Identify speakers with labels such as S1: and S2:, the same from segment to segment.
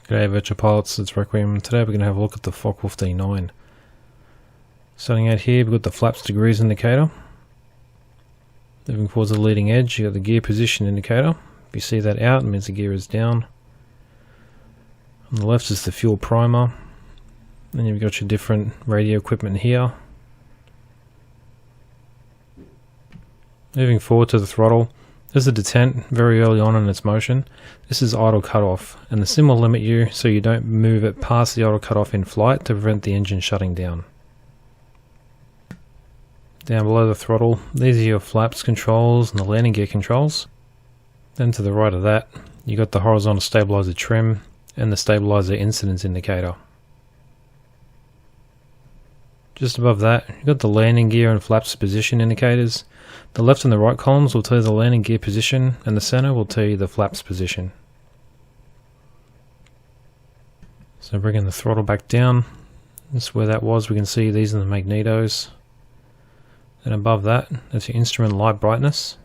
S1: G'day Virtual Pilots, it's Requiem. Today we're going to have a look at the Focke-Wulf D-9. Starting out here, we've got the flaps degrees indicator. Moving towards the leading edge, you've got the gear position indicator. If you see that out, it means the gear is down. On the left is the fuel primer. Then you've got your different radio equipment here. Moving forward to the throttle, there's a detent very early on in its motion. This is idle cutoff, and the sim will limit you so you don't move it past the idle cutoff in flight to prevent the engine shutting down. Down below the throttle, these are your flaps controls and the landing gear controls. Then to the right of that, you got the horizontal stabilizer trim and the stabilizer incidence indicator. Just above that, you've got the landing gear and flaps position indicators. The left and the right columns will tell you the landing gear position, and the center will tell you the flaps position. So bringing the throttle back down, this is where that was. We can see these are the magnetos. Then above that, that's your instrument light brightness.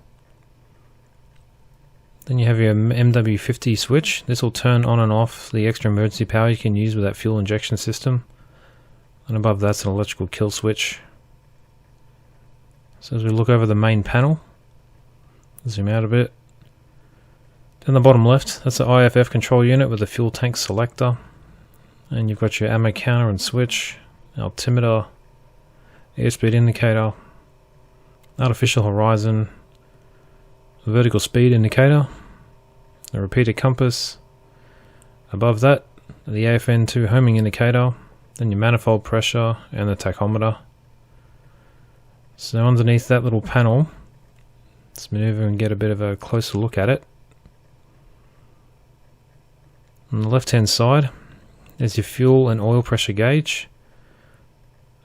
S1: Then you have your MW50 switch. This will turn on and off the extra emergency power you can use with that fuel injection system. And above that's an electrical kill switch. So as we look over the main panel, zoom out a bit. Down the bottom left, that's the IFF control unit with the fuel tank selector. And you've got your ammo counter and switch, altimeter, airspeed indicator, artificial horizon, a vertical speed indicator, a repeater compass. Above that, the AFN2 homing indicator, then your manifold pressure and the tachometer. So underneath that little panel, let's move over and get a bit of a closer look at it. On the left hand side, there's your fuel and oil pressure gauge,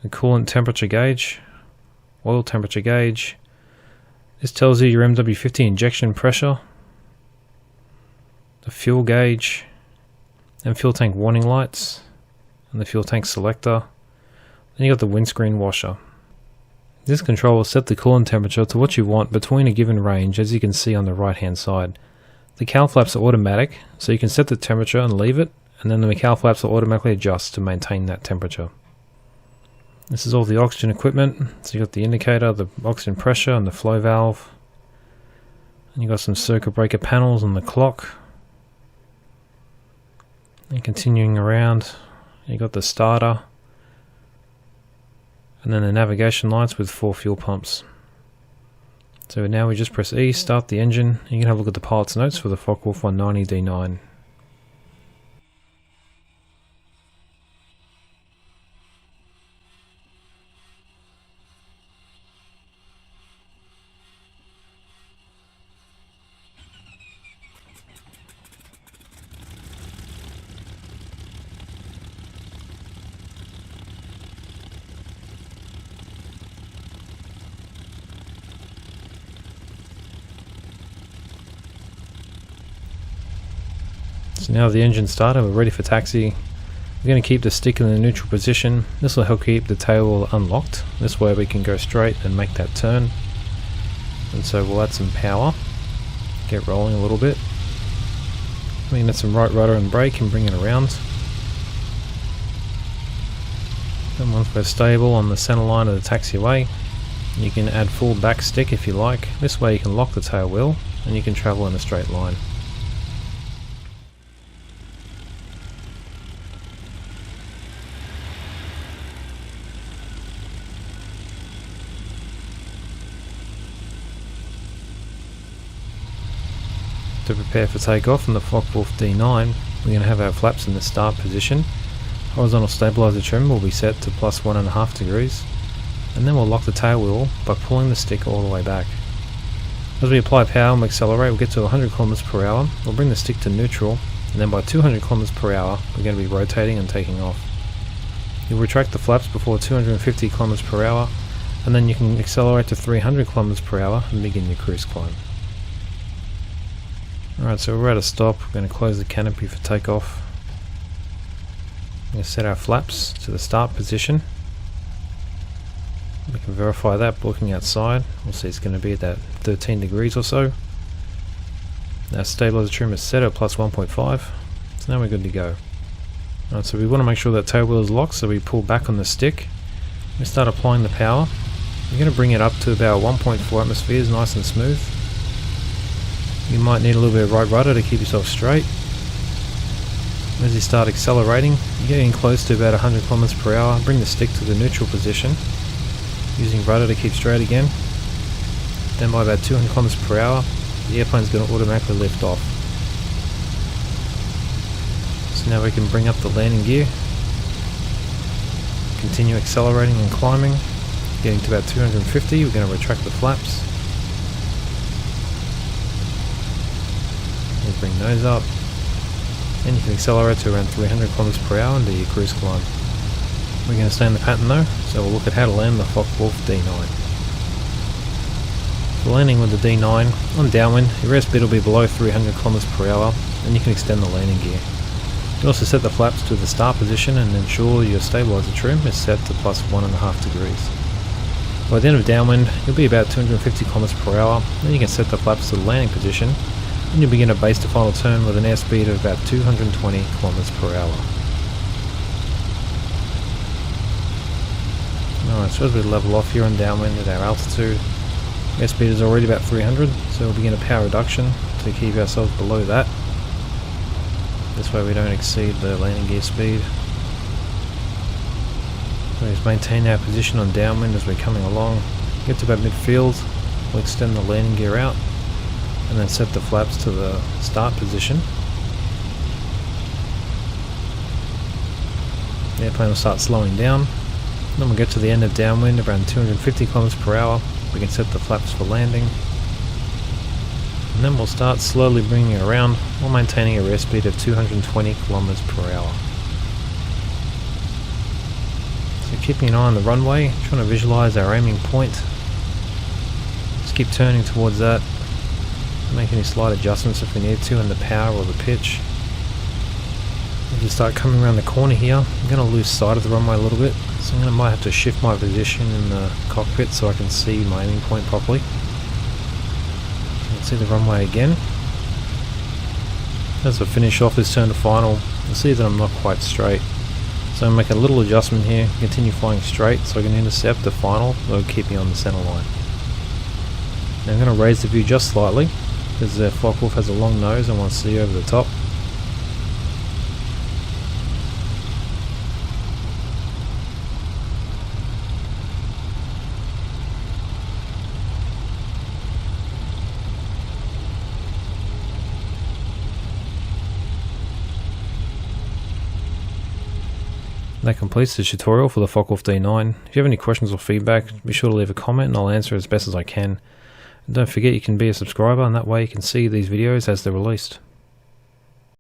S1: the coolant temperature gauge, oil temperature gauge. This tells you your MW50 injection pressure, the fuel gauge, and fuel tank warning lights, and the fuel tank selector. Then you got the windscreen washer. This control will set the coolant temperature to what you want between a given range, as you can see on the right hand side. The cowl flaps are automatic, so you can set the temperature and leave it, and then the cowl flaps will automatically adjust to maintain that temperature. This is all the oxygen equipment. So you got the indicator, the oxygen pressure, and the flow valve. And you got some circuit breaker panels and the clock. And continuing around, you got the starter. And then the navigation lights with 4 fuel pumps. So now we just press E, start the engine. You can have a look at the pilot's notes for the Focke-Wulf 190 D9. So now the engine's started, we're ready for taxi. We're going to keep the stick in the neutral position. This will help keep the tail wheel unlocked. This way we can go straight and make that turn. And so we'll add some power, get rolling a little bit. We can add some right rudder and brake and bring it around. Then once we're stable on the center line of the taxiway, you can add full back stick if you like. This way you can lock the tail wheel and you can travel in a straight line. To prepare for takeoff on the Focke-Wulf D9, we're going to have our flaps in the start position. Horizontal stabilizer trim will be set to plus 1.5 degrees, and then we'll lock the tail wheel by pulling the stick all the way back. As we apply power and we accelerate, we'll get to 100 km per hour. We'll bring the stick to neutral, and then by 200 km per hour, we're going to be rotating and taking off. You'll retract the flaps before 250 km per hour, and then you can accelerate to 300 km per hour and begin your cruise climb. Alright, so we're at a stop. We're going to close the canopy for takeoff. We're going to set our flaps to the start position. We can verify that by looking outside. We'll see it's going to be at that 13 degrees or so. Our stabilizer trim is set at plus 1.5, so now we're good to go. Alright, so we want to make sure that tail wheel is locked, so we pull back on the stick. We start applying the power. You're going to bring it up to about 1.4 atmospheres, nice and smooth. You might need a little bit of right rudder to keep yourself straight. As you start accelerating, you're getting close to about 100 km per hour. Bring the stick to the neutral position, using rudder to keep straight again. Then by about 200 km per hour, the airplane's going to automatically lift off. So now we can bring up the landing gear, continue accelerating and climbing, getting to about 250. We're going to retract the flaps. We'll bring those up. Then you can accelerate to around 300 km per hour and do your cruise climb. We're going to stay in the pattern though, so we'll look at how to land the Focke-Wulf D-9. For landing with the D-9, on downwind, your airspeed will be below 300 km per hour, and you can extend the landing gear. You can also set the flaps to the start position and ensure your stabilizer trim is set to plus 1.5 degrees. By the end of downwind, you'll be about 250 km per hour, then you can set the flaps to the landing position, and you'll begin a base to final turn with an airspeed of about 220 km per hour. Alright, so as we level off here on downwind at our altitude, airspeed is already about 300, so we'll begin a power reduction to keep ourselves below that. This way we don't exceed the landing gear speed. So just maintain our position on downwind as we're coming along. Get to about midfield, we'll extend the landing gear out, and then set the flaps to the start position. The airplane will start slowing down. Then we'll get to the end of downwind around 250 km per hour. We can set the flaps for landing. And then we'll start slowly bringing it around while maintaining a airspeed of 220 km per hour. So keeping an eye on the runway, trying to visualize our aiming point. Just keep turning towards that. Make any slight adjustments if we need to in the power or the pitch. As we start coming around the corner here, I'm going to lose sight of the runway a little bit, so might have to shift my position in the cockpit so I can see my aiming point properly. Let's see the runway again. As I finish off this turn to final, you'll see that I'm not quite straight. So I'm making a little adjustment here, continue flying straight so I can intercept the final, though keep me on the center line. Now I'm going to raise the view just slightly, because the Focke-Wulf has a long nose and I want to see over the top. That completes the tutorial for the Focke-Wulf D-9. If you have any questions or feedback, be sure to leave a comment and I'll answer as best as I can. And don't forget you can be a subscriber, and that way you can see these videos as they're released.